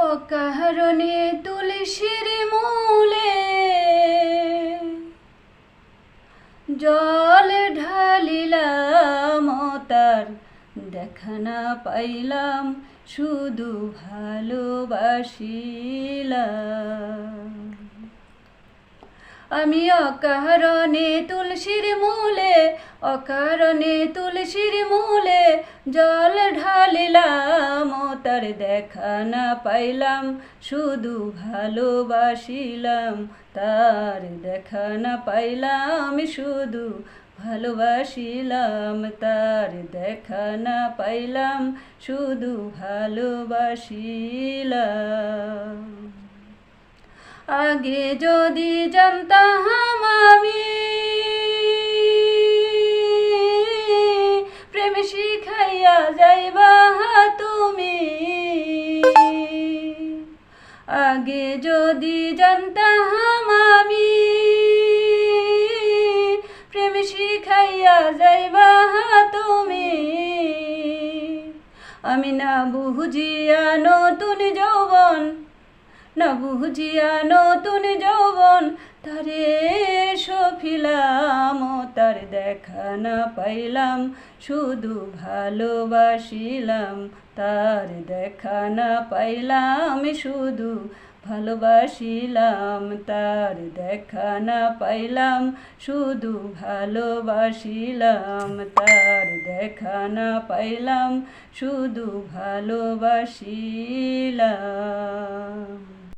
অকারণে তুলসীর মূলে জল ঢালিলাম, তার দেখা না পাইলাম, শুধু ভালোবাসিলাম। আমি অকারণে তুলসীর মূলে, অকারণে তুলসীর মূলে জল ঢালিলাম, তার দেখা না পাইলাম, শুধু ভালোবাসিলাম। তার দেখা না পাইলাম, শুধু ভালোবাসিলাম। তার দেখা না পাইলাম, শুধু ভালোবাসিলাম। আগে যদি জানতাম আমি প্রেম শিখাইয়া যাইবা তুমি, আগে যদি জানতাম আমি প্রেম শিখাইয়া যাইবা তুমি, আমি না বুঝিয়া নতুন যৌবন, না বুঝিয়া নতুন যৌবন তারে সফিলাম। তার দেখা না পাইলাম, শুধু ভালোবাসিলাম। তার দেখা না পাইলাম, শুধু ভালোবাসিলাম। তার দেখা না পাইলাম, শুধু ভালোবাসিলাম। তার দেখা না পাইলাম, শুধু ভালোবাসিলাম।